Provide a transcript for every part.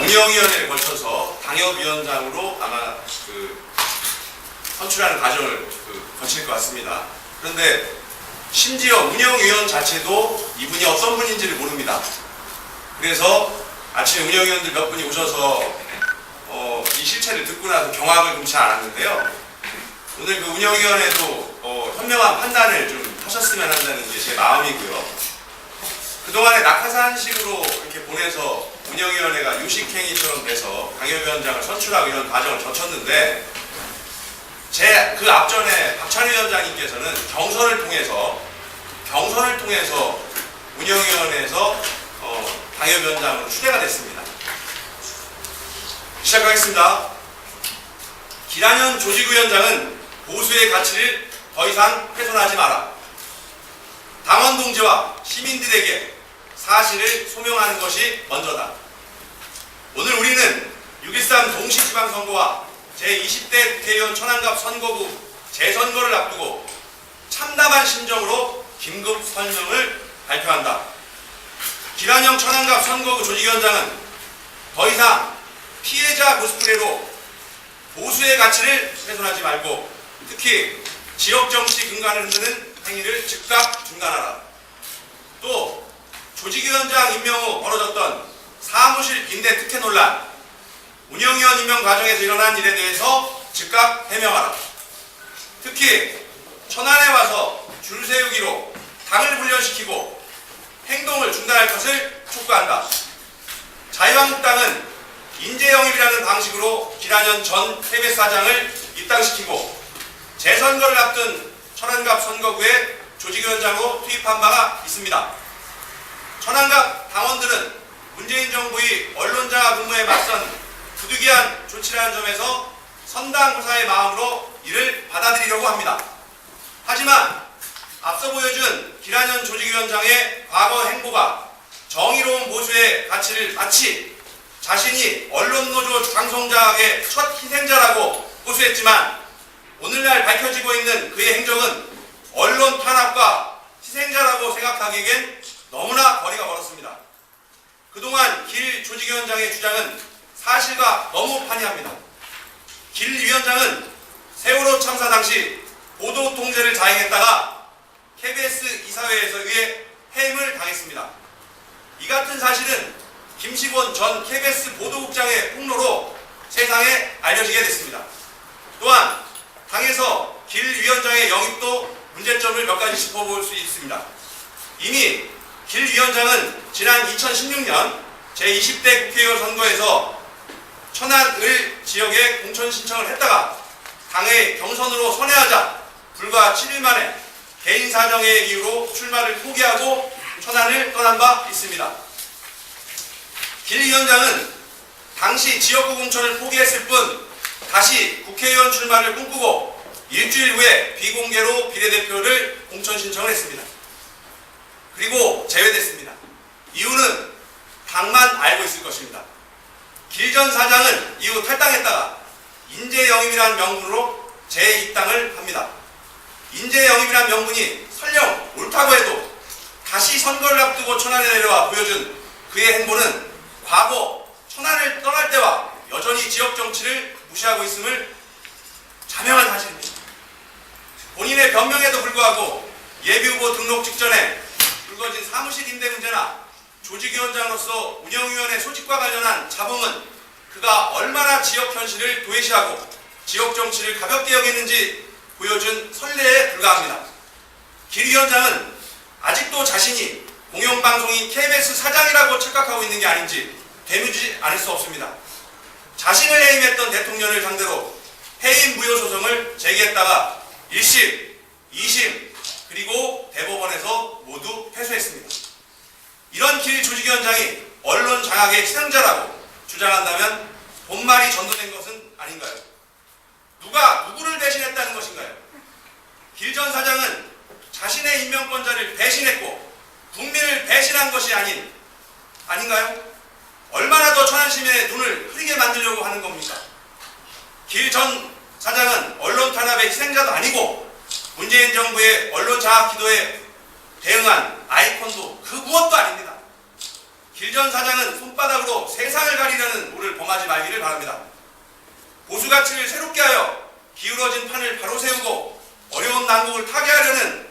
운영위원회를 거쳐서 당협위원장으로 아마 선출하는 과정을 거칠 것 같습니다. 그런데 심지어 운영위원 자체도 이분이 어떤 분인지를 모릅니다. 그래서 아침에 운영위원들 몇 분이 오셔서 이 실체를 듣고 나서 경악을 금치 않았는데요. 오늘 그 운영위원회도 현명한 판단을 좀 하셨으면 한다는 게 제 마음이고요. 그동안에 낙하산식으로 이렇게 보내서 운영위원회가 유식행위처럼 돼서 당협위원장을 선출하고 이런 과정을 거쳤는데, 제 그 앞전에 박찬희 위원장님께서는 경선을 통해서 운영위원회에서 당협위원장으로 추대가 됐습니다. 시작하겠습니다. 기란현 조직위원장은 보수의 가치를 더 이상 훼손하지 마라. 당원 동지와 시민들에게 사실을 소명하는 것이 먼저다. 오늘 우리는 6.13 동시지방선거와 제20대 국회의원 천안갑 선거구 재선거를 앞두고 참담한 심정으로 긴급 성명을 발표한다. 기란형 천안갑 선거구 조직위원장은 더 이상 피해자 코스프레로 보수의 가치를 훼손하지 말고 특히 지역정치 근간을 흔드는 행위를 즉각 중단하라. 또 조직위원장 임명 후 벌어졌던 사무실 빈대 특혜 논란, 운영위원 임명 과정에서 일어난 일에 대해서 즉각 해명하라. 특히 천안에 와서 줄 세우기로 당을 훈련시키고 행동을 중단할 것을 촉구한다. 자유한국당은 인재영입이라는 방식으로 기란현 전 KBS 사장을 입당시키고 재선거를 앞둔 천안갑 선거구에 조직위원장으로 투입한 바가 있습니다. 천안갑 당원들은 문재인 정부의 언론자 근무에 맞선 부득이한 조치라는 점에서 선당구사의 마음으로 이를 받아들이려고 합니다. 하지만 앞서 보여준 기란현 조직위원장의 과거 행보가 정의로운 보수의 가치를 마치 자신이 언론노조 장성자의 첫 희생자라고 호소했지만 오늘날 밝혀지고 있는 그의 행적은 언론 탄압과 희생자라고 생각하기엔 너무나 거리가 멀었습니다. 그동안 길 조직위원장의 주장은 사실과 너무 판이합니다. 길 위원장은 세월호 참사 당시 보도 통제를 자행했다가 KBS 이사회에서 의해 해임을 당했습니다. 이 같은 사실은 김시곤 전 KBS 보도국장의 폭로로 세상에 알려지게 됐습니다. 또한 당에서 길 위원장의 영입도 문제점을 몇 가지 짚어볼 수 있습니다. 이미 길 위원장은 지난 2016년 제20대 국회의원 선거에서 천안을 지역에 공천 신청을 했다가 당의 경선으로 선회하자 불과 7일 만에 개인 사정의 이유로 출마를 포기하고 천안을 떠난 바 있습니다. 길 위원장은 당시 지역구 공천을 포기했을 뿐 다시 국회의원 출마를 꿈꾸고 일주일 후에 비공개로 비례대표를 공천 신청을 했습니다. 그리고 제외됐습니다. 이유는 당만 알고 있을 것입니다. 길 전 사장은 이후 탈당했다가 인재영입이라는 명분으로 재입당을 합니다. 인재영입이라는 명분이 설령 옳다고 해도 다시 선거를 앞두고 천안에 내려와 보여준 그의 행보는 과거 천안을 떠날 때와 여전히 지역정치를 무시하고 있음을 자명한 사실입니다. 본인의 변명에도 불구하고 예비후보 등록 직전에 불거진 사무실 임대 문제나 조직위원장으로서 운영위원회 소집과 관련한 자봉은 그가 얼마나 지역 현실을 도외시하고 지역 정치를 가볍게 여겼는지 보여준 선례에 불과합니다. 길 위원장은 아직도 자신이 공영방송인 KBS 사장이라고 착각하고 있는 게 아닌지 되묻지 않을 수 없습니다. 자신을 해임했던 대통령을 상대로 해임 무효 소송을 제기했다가 1심, 2심, 그리고 대법원에서 모두 패소했습니다. 이런 길 조직위원장이 언론 장악의 희생자라고 주장한다면 본말이 전도된 것은 아닌가요? 누가 누구를 배신했다는 것인가요? 길 전 사장은 자신의 임명권자를 배신했고 국민을 배신한 것이 아닌가요? 얼마나 더 천안시민의 눈을 흐리게 만들려고 하는 겁니까? 길 전 사장은 언론 탄압의 희생자도 아니고 문재인 정부의 언론 장악 기도에 대응한 아이콘도 그 무엇도 아닙니다. 길 전 사장은 손바닥으로 세상을 가리려는 다하지 말기를 바랍니다. 보수 가치를 새롭게 하여 기울어진 판을 바로 세우고 어려운 난국을 타개하려는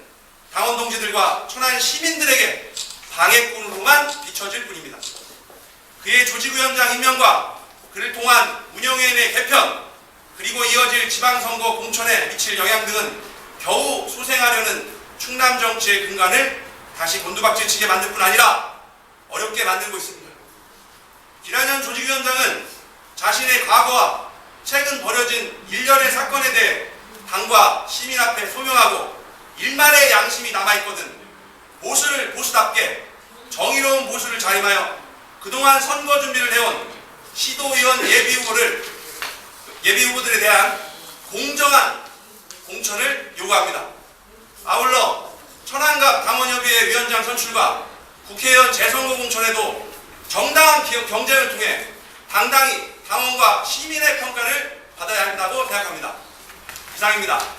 당원 동지들과 천안 시민들에게 방해꾼으로만 비춰질 뿐입니다. 그의 조직위원장 임명과 그를 통한 운영위원회 개편, 그리고 이어질 지방선거 공천에 미칠 영향 등은 겨우 소생하려는 충남 정치의 근간을 다시 곤두박질치게 만들 뿐 아니라 어렵게 만들고 있습니다. 기란현 조직위원장은 자신의 과거와 최근 벌어진 일련의 사건에 대해 당과 시민 앞에 소명하고 일말의 양심이 남아있거든 보수를 보수답게 정의로운 보수를 자임하여 그동안 선거 준비를 해온 시도의원 예비후보들에 대한 공정한 공천을 요구합니다. 아울러 천안갑 당원협의회 위원장 선출과 국회의원 재선거 공천에도 정당한 경쟁을 통해 당당히 당원과 시민의 평가를 받아야 한다고 생각합니다. 이상입니다.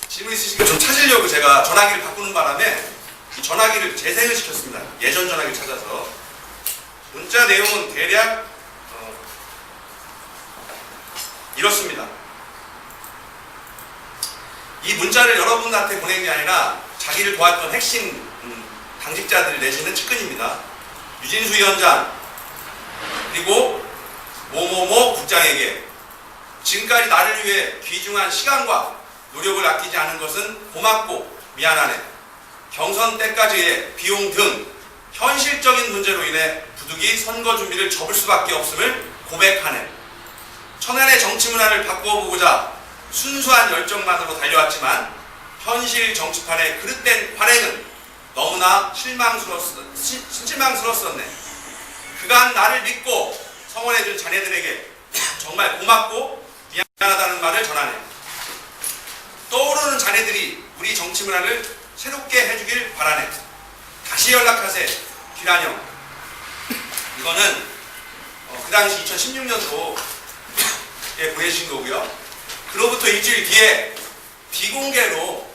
질문 있으시면 좀 찾으려고 제가 전화기를 바꾸는 바람에 이 전화기를 재생을 시켰습니다. 예전 전화기를 찾아서. 문자 내용은 대략 이렇습니다. 이 문자를 여러분한테 보낸 게 아니라 자기를 도왔던 핵심 당직자들 내지는 측근입니다. 유진수 위원장 그리고 모모모 국장에게 지금까지 나를 위해 귀중한 시간과 노력을 아끼지 않은 것은 고맙고 미안하네. 경선 때까지의 비용 등 현실적인 문제로 인해 부득이 선거 준비를 접을 수밖에 없음을 고백하네. 천안의 정치 문화를 바꾸어 보고자 순수한 열정만으로 달려왔지만 현실 정치판의 그릇된 관행은 너무나 실망스러웠었네. 그간 나를 믿고 성원해준 자네들에게 정말 고맙고 미안하다는 말을 전하네. 떠오르는 자네들이 우리 정치 문화를 새롭게 해주길 바라네. 다시 연락하세. 기란형. 이거는 그 당시 2016년도에 보내주신 거고요. 그로부터 일주일 뒤에 비공개로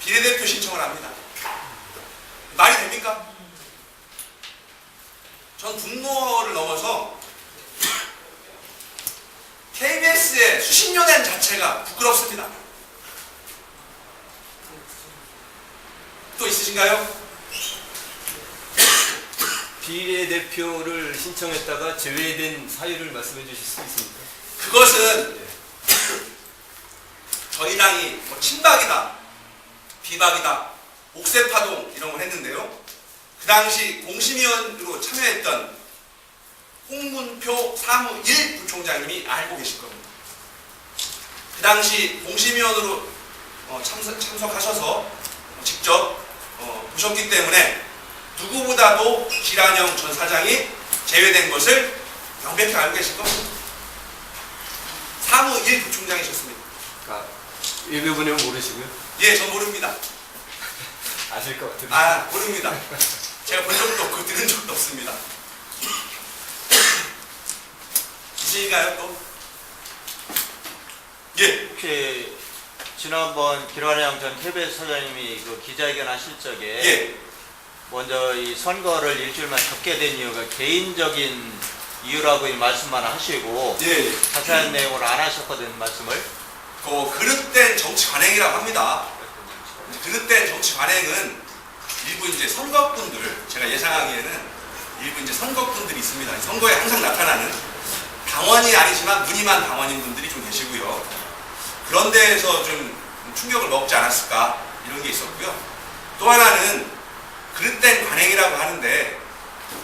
비례대표 신청을 합니다. 말이 됩니까? 전 분노를 넘어서 KBS의 수십 년 된 자체가 부끄럽습니다. 또 있으신가요? 비례대표를 신청했다가 제외된 사유를 말씀해 주실 수 있습니까? 그것은 저희 당이 뭐 친박이다, 비박이다, 옥새파동 이런 걸 했는데요. 그 당시 공심위원으로 참여했던 홍문표 사무 1 부총장님이 알고 계실 겁니다. 그 당시 공심위원으로 참석하셔서 직접 보셨기 때문에 누구보다도 기란형 전 사장이 제외된 것을 명백히 알고 계실 겁니다. 사무 1 부총장이셨습니다. 외부분은 모르시고요? 예, 전 모릅니다. 아실 것 같은데. 모릅니다. 제가 본 적도 없고 들은 적도 없습니다. 있으신가요 또? 예. 혹시 지난번 기란형 전 KBS 사장님이 그 기자회견 하실 적에 예. 먼저 이 선거를 일주일만 접게 된 이유가 개인적인 이유라고 말씀만 하시고 예. 자세한 내용을 안 하셨거든 말씀을. 그릇된 정치 관행이라고 합니다. 그릇된 정치 관행은 일부 이제 선거꾼들, 제가 예상하기에는 일부 이제 선거꾼들이 있습니다. 선거에 항상 나타나는 당원이 아니지만 무늬만 당원인 분들이 좀 계시고요. 그런 데에서 좀 충격을 먹지 않았을까 이런 게 있었고요. 또 하나는 그릇된 관행이라고 하는데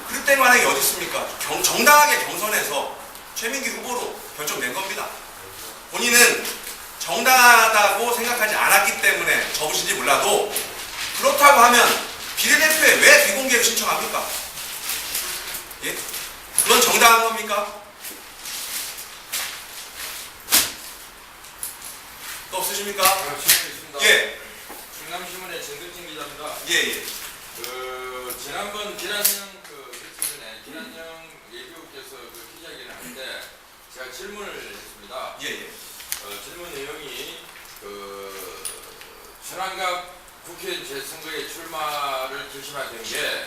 그릇된 관행이 어디 있습니까? 정당하게 경선에서 최민기 후보로 결정된 겁니다. 본인은 정당하다고 생각하지 않았기 때문에 접으신지 몰라도 그렇다고 하면 비례대표에 왜 비공개를 신청합니까? 예? 그건 정당한 겁니까? 또 없으십니까? 질문 있습니다. 예. 충남신문의 정글진 기자입니다. 예. 지난번 기란형 전에 기란형 예비후보께서 기자회견을 하는데 제가 질문을 했습니다. 예. 질문 내용이 천안갑 국회의원 재선거에 출마를 결심하게 된 게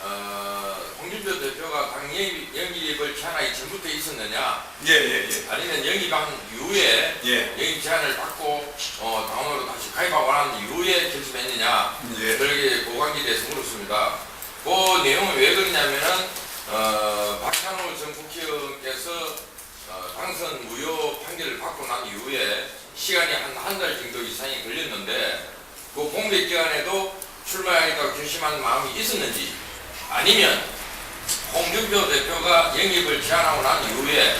홍준표 대표가 당 영입을 제안하기 전부터 있었느냐, 예. 아니면 영입한 이후에 예. 영입 제안을 받고 당원으로 다시 가입하고 난 이후에 결심했느냐, 예. 그렇게 그 관계에 대해서 물었습니다. 그 내용은 왜 그러냐면은 박찬호 전 국회의원께서 당선 무효 판결을 받고 난 이후에 시간이 한 달 정도 이상이 걸렸는데 그 공백 기간에도 출마하겠다고 결심한 마음이 있었는지, 아니면 홍준표 대표가 영입을 제안하고 난 이후에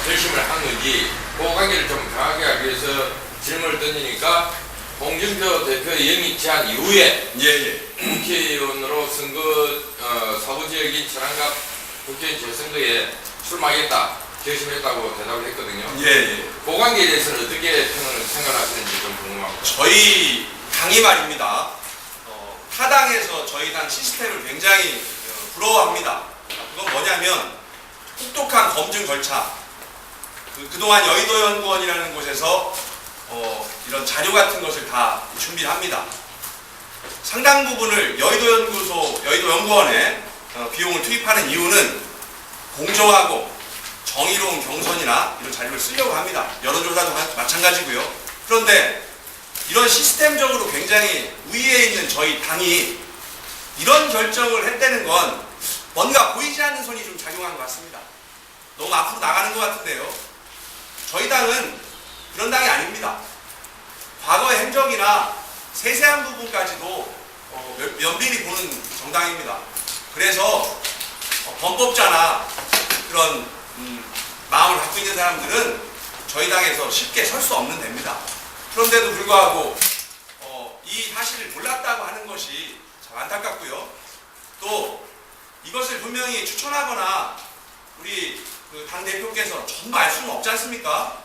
결심을 한 건지, 그 관계를 좀 정하게 하기 위해서 질문을 던지니까 홍준표 대표의 영입 제안 이후에 예. 국회의원으로 선거 사부지역인 천안갑 국회의원 재선거에 출마하겠다 결심했다고 대답을 했거든요. 예. 그 관계에 대해서는 어떻게 생각하시는지 좀 궁금합니다. 저희 당이 말입니다. 타당에서 저희 당 시스템을 굉장히 부러워합니다. 그건 뭐냐면 똑똑한 검증 절차. 그동안 여의도연구원이라는 곳에서 이런 자료 같은 것을 다 준비를 합니다. 상당 부분을 여의도연구원에 비용을 투입하는 이유는 공정하고 정의로운 경선이나 이런 자료를 쓰려고 합니다. 여론조사도 마찬가지고요. 그런데 이런 시스템적으로 굉장히 우위에 있는 저희 당이 이런 결정을 했다는 건 뭔가 보이지 않는 손이 좀 작용한 것 같습니다. 너무 앞으로 나가는 것 같은데요. 저희 당은 그런 당이 아닙니다. 과거의 행적이나 세세한 부분까지도 면밀히 보는 정당입니다. 그래서 범법자나 그런 마음을 갖고 있는 사람들은 저희 당에서 쉽게 설 수 없는 데입니다. 그런데도 불구하고 이 사실을 몰랐다고 하는 것이 참 안타깝고요. 또 이것을 분명히 추천하거나 우리 당대표께서 전부 알 수는 없지 않습니까?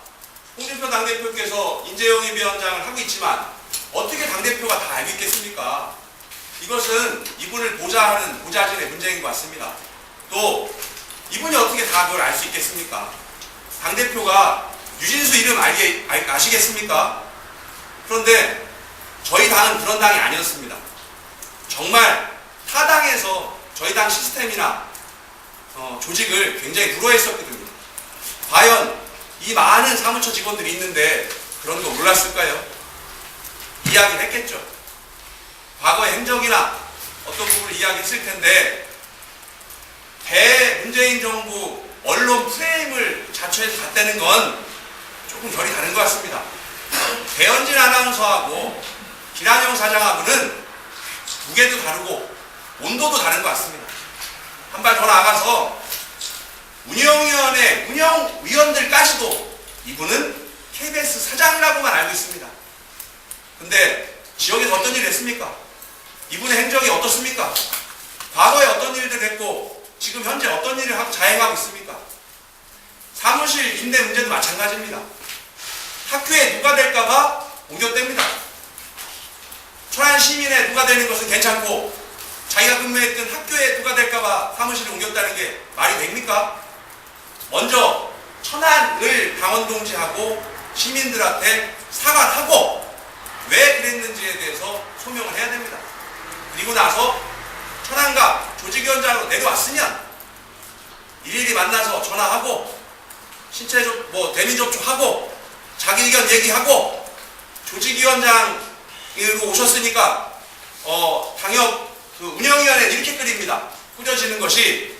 홍준표 당대표께서 인재영입위원장을 하고 있지만 어떻게 당대표가 다 알고 있겠습니까? 이것은 이분을 보좌하는 보좌진의 문제인 것 같습니다. 또 이분이 어떻게 다 그걸 알 수 있겠습니까? 당대표가 유진수 이름 아시겠습니까? 그런데 저희 당은 그런 당이 아니었습니다. 정말 타당에서 저희 당 시스템이나 조직을 굉장히 부러워했었거든요. 과연 이 많은 사무처 직원들이 있는데 그런 거 몰랐을까요? 이야기를 했겠죠. 과거의 행적이나 어떤 부분을 이야기했을 텐데 문재인 정부 언론 프레임을 자초해서 갔다는 건 조금 결이 다른 것 같습니다. 배현진 아나운서하고 김한영 사장하고는 무게도 다르고 온도도 다른 것 같습니다. 한 발 더 나가서 운영위원회 운영위원들까지도 이분은 KBS 사장이라고만 알고 있습니다. 근데 지역에서 어떤 일을 했습니까? 이분의 행적이 어떻습니까? 과거에 어떤 일들 했고 지금 현재 어떤 일을 하고 자행하고 있습니까? 사무실 임대 문제도 마찬가지입니다. 학교에 누가 될까봐 옮겼답니다. 천안 시민에 누가 되는 것은 괜찮고 자기가 근무했던 학교에 누가 될까봐 사무실을 옮겼다는 게 말이 됩니까? 먼저 천안을 당원동지하고 시민들한테 사과하고 왜 그랬는지에 대해서 소명을 해야 됩니다. 그리고 나서 천안갑 조직위원장으로 내려왔으면 일일이 만나서 전화하고 신체 대면 접촉하고 자기 의견 얘기하고 조직위원장으로 오셨으니까 당협 운영위원회는 이렇게 끓입니다. 꾸려지는 것이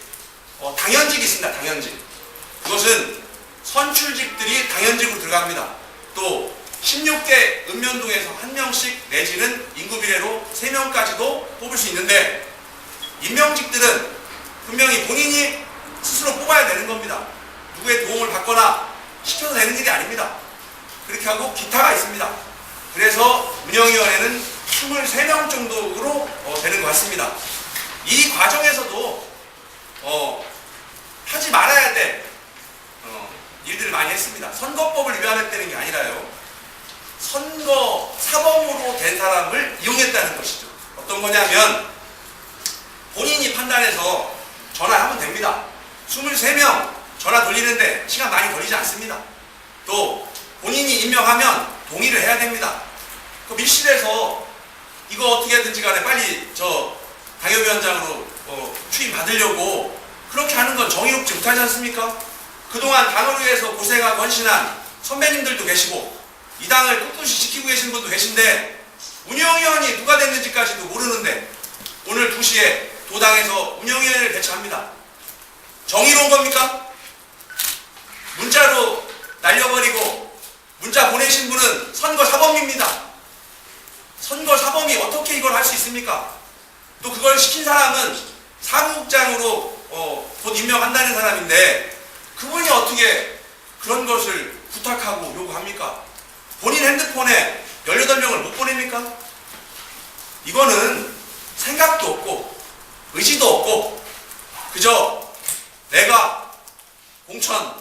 당연직이 있습니다. 당연직. 그것은 선출직들이 당연직으로 들어갑니다. 또 16개 읍면동에서 1명씩 내지는 인구 비례로 3명까지도 뽑을 수 있는데 임명직들은 분명히 본인이 스스로 뽑아야 되는 겁니다. 누구의 도움을 받거나 시켜서 되는 일이 아닙니다. 그렇게 하고 기타가 있습니다. 그래서 운영위원회는 23명 정도로 되는 것 같습니다. 이 과정에서도 하지 말아야 될 일들을 많이 했습니다. 선거법을 위반했다는 게 아니라요. 선거 사범으로 된 사람을 이용했다는 것이죠. 어떤 거냐면 본인이 판단해서 전화하면 됩니다. 23명 전화 돌리는데 시간 많이 걸리지 않습니다. 또 본인이 임명하면 동의를 해야 됩니다. 그 밀실에서 이거 어떻게든지 간에 빨리 당협위원장으로 추임받으려고 그렇게 하는 건 정의롭지 못하지 않습니까? 그동안 당을 위해서 고생하고 헌신한 선배님들도 계시고 이 당을 꿋꿋이 지키고 계신 분도 계신데 운영위원이 누가 됐는지까지도 모르는데 오늘 2시에 도당에서 운영위원회를 개최합니다. 정의로운 겁니까? 문자로 날려버리고 문자 보내신 분은 선거 사범입니다. 선거 사범이 어떻게 이걸 할 수 있습니까? 또 그걸 시킨 사람은 사무국장으로 곧 임명한다는 사람인데 그분이 어떻게 그런 것을 부탁하고 요구합니까? 본인 핸드폰에 18명을 못 보냅니까? 이거는 생각도 없고 의지도 없고 그저 내가 공천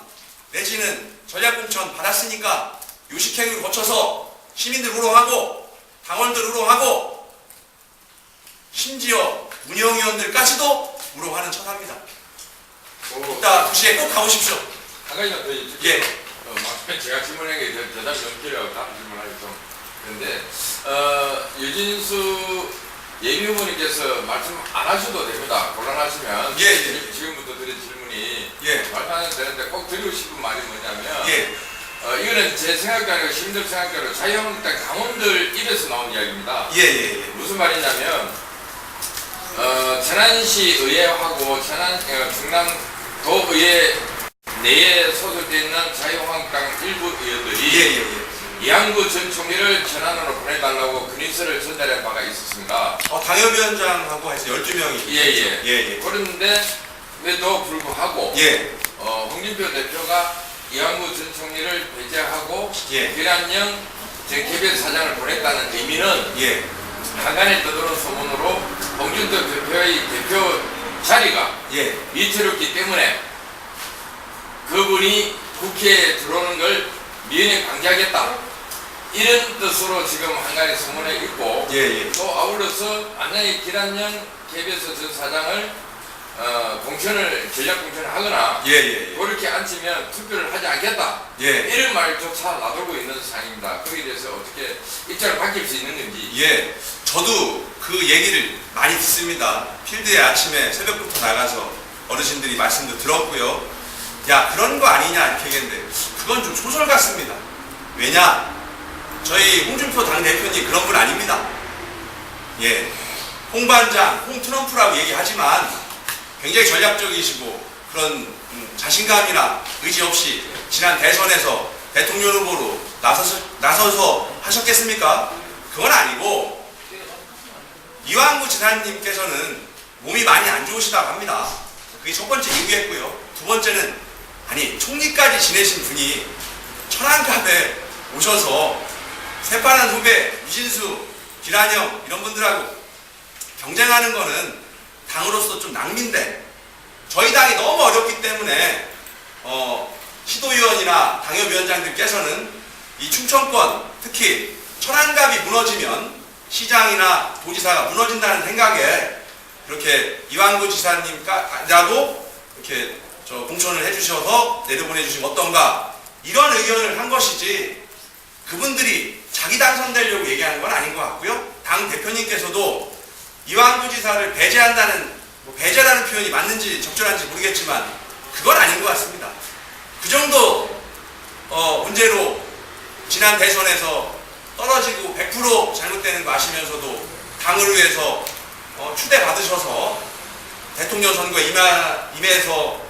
내지는 전략공천 받았으니까 요식행위를 거쳐서 시민들 우롱하고 당원들 우롱하고 심지어 운영위원들까지도 우롱하는 처사입니다. 이따 2시에 꼭 가보십시오. 한 가지만 더 여쭙게. 예. 제가 질문한 게 대답이 너무 길어요. 다음 질문하기 좀. 그런데 유진수 예비후보님께서 말씀 안 하셔도 됩니다. 곤란하시면 예. 지금부터 드린 질문이 예. 말씀하셔도 되는데 꼭 드리고 싶은 말이 뭐냐면 예. 이거는 제 생각도 아니고 시민들 생각도 아니고 자유한국당 당원들 입에서 나온 이야기입니다. 예. 무슨 말이냐면 천안시 의회하고 충남도의회 내에 소속되어 있는 자유한국당 일부 의원들이 이한구 전 총리를 천안으로 보내달라고 근의서를 전달한 바가 있었습니다. 당협위원장하고 해서 12명이. 예. 그런데 에도 불구하고 홍준표 대표가 이한구 전 총리를 배제하고 기란영 전 KBS 사장을 보냈다는 의미는 한간에 떠도는 소문으로 홍준표 대표의 대표 자리가 위태롭기 때문에 그분이 국회에 들어오는 걸 미연에 방지하겠다 이런 뜻으로 지금 한간에 소문에 있고 또 아울러서 만약에 기란영 KBS 전 사장을 전략 공천을 하거나 그렇게 앉히면 투표를 하지 않겠다 이런 말조차 나돌고 있는 상황입니다. 거기에 대해서 어떻게 입장을 바뀔 수 있는 건지. 저도 그 얘기를 많이 듣습니다. 필드에 아침에 새벽부터 나가서 어르신들이 말씀도 들었고요. 야 그런 거 아니냐 이렇게 얘기했는데 그건 좀 소설 같습니다. 왜냐? 저희 홍준표 당대표님 그런 분 아닙니다. 홍반장, 홍트럼프라고 얘기하지만 굉장히 전략적이시고 그런 자신감이나 의지 없이 지난 대선에서 대통령 후보로 나서서 하셨겠습니까? 그건 아니고 이완구 지사님께서는 몸이 많이 안 좋으시다고 합니다. 그게 첫 번째 이유였고요. 두 번째는 총리까지 지내신 분이 천안갑에 오셔서 새파란 후배 유진수, 기란영 이런 분들하고 경쟁하는 거는 당으로서 좀 낭비인데 저희 당이 너무 어렵기 때문에 시도위원이나 당협위원장들께서는 이 충청권 특히 천안갑이 무너지면 시장이나 도지사가 무너진다는 생각에 그렇게 이완구 지사님까지라도 이렇게 공천을 해주셔서 내려보내주시면 어떤가 이런 의견을 한 것이지 그분들이 자기 당선되려고 얘기하는 건 아닌 것 같고요. 당 대표님께서도 이완구 지사를 배제한다는 배제라는 표현이 맞는지 적절한지 모르겠지만 그건 아닌 것 같습니다. 그 정도 문제로 지난 대선에서 떨어지고 100% 잘못되는 거 아시면서도 당을 위해서 추대받으셔서 대통령 선거에 임해서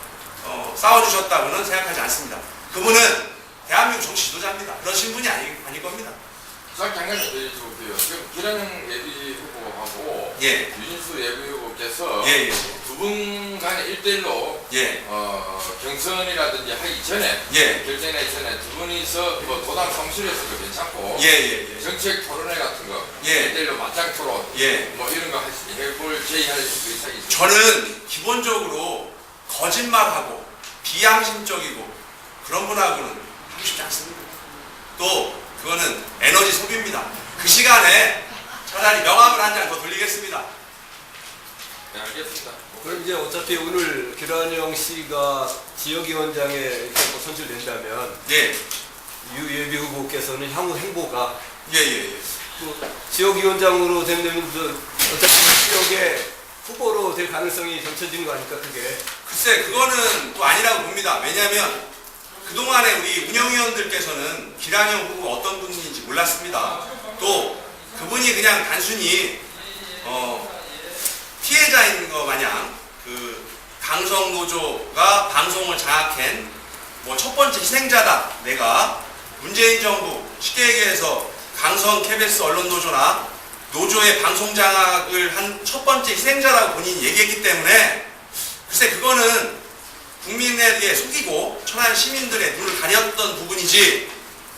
싸워주셨다고는 생각하지 않습니다. 그분은 대한민국 정치 지도자입니다. 그러신 분이 아닐 겁니다. 잠깐 여쭤볼게요. 지금 기란영 예비 후보하고 유진수 예비 후보께서 두 분 간의 1대1로 경선이라든지 하기 전에 결정하기 전에 두 분이서 도당 사무실에서도 괜찮고 정책 토론회 같은 거 1대1로 맞짱 토론 이런 거 해볼 제의할 수도 있어요. 저는 기본적으로 거짓말하고 비양심적이고 그런 분하고는 하고 싶지 않습니다. 또 그거는 에너지 소비입니다. 그 시간에 차라리 명함을 한 장 더 돌리겠습니다. 네, 알겠습니다. 그럼 이제 어차피 오늘 기란영 씨가 지역위원장에 이렇게 선출된다면 유 예비 후보께서는 향후 행보가 지역위원장으로 되면 어차피 지역에 훅 될 가능성이 점쳐지는 거 아닙니까, 그게? 글쎄, 그거는 또 아니라고 봅니다. 왜냐하면 그동안에 우리 운영위원들께서는 기란영 후보가 어떤 분인지 몰랐습니다. 또 그분이 그냥 단순히 피해자인 거 마냥 그 강성노조가 방송을 장악한 뭐 첫 번째 희생자다. 내가 문재인 정부, 쉽게 얘기해서 강성 KBS 언론노조나 노조의 방송 장악을 한 첫 번째 희생자라고 본인이 얘기했기 때문에 글쎄 그거는 국민에게 속이고 천안 시민들의 눈을 가렸던 부분이지,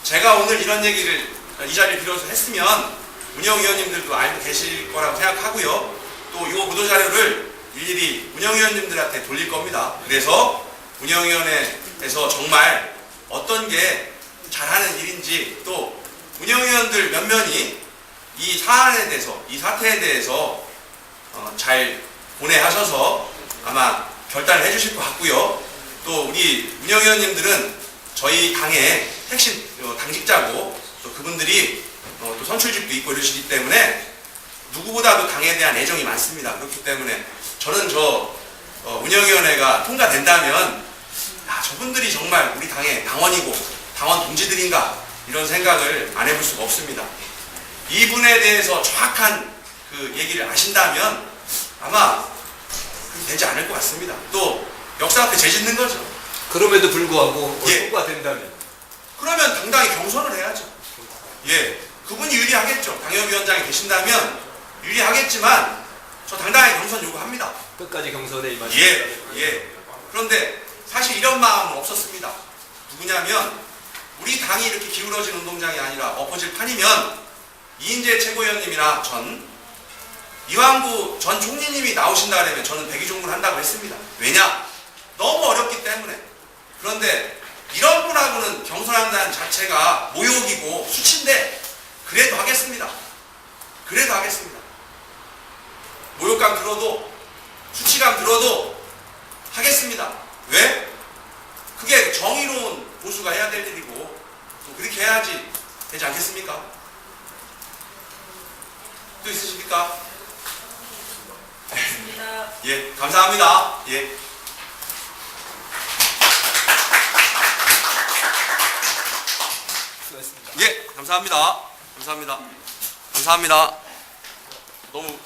제가 오늘 이런 얘기를 이 자리를 빌어서 했으면 운영위원님들도 알고 계실 거라고 생각하고요. 또 이 보도자료를 일일이 운영위원님들한테 돌릴 겁니다. 그래서 운영위원회에서 정말 어떤 게 잘하는 일인지, 또 운영위원들 몇몇이 이 사안에 대해서, 이 사태에 대해서 잘 고뇌하셔서 아마 결단을 해주실 것 같고요. 또 우리 운영위원님들은 저희 당의 핵심 당직자고, 또 그분들이 또 선출직도 있고 이러시기 때문에 누구보다도 당에 대한 애정이 많습니다. 그렇기 때문에 저는 운영위원회가 통과된다면 저분들이 정말 우리 당의 당원이고 당원 동지들인가 이런 생각을 안 해볼 수가 없습니다. 이분에 대해서 정확한 그 얘기를 아신다면 아마 되지 않을 것 같습니다. 또 역사 앞에 죄짓는 거죠. 그럼에도 불구하고 예. 통과된다면 그러면 당당히 경선을 해야죠. 예, 그분이 유리하겠죠. 당협위원장이 계신다면 유리하겠지만 저 당당하게 경선 요구합니다. 끝까지 경선에 임하시는 예. 그런데 사실 이런 마음은 없었습니다. 누구냐면 우리 당이 이렇게 기울어진 운동장이 아니라 엎어질 판이면 이인재 최고위원님이나 이완구 전 총리님이 나오신다 그러면 저는 백의종군을 한다고 했습니다. 왜냐? 너무 어렵기 때문에. 그런데 이런 분하고는 경선한다는 자체가 모욕이고 수치인데 그래도 하겠습니다. 모욕감 들어도 수치감 들어도 하겠습니다. 왜? 그게 정의로운 보수가 해야 될 일이고 또 그렇게 해야지 되지 않겠습니까? 또 있으십니까? 예, 감사합니다. 예. 수고하셨습니다. 예, 감사합니다. 너무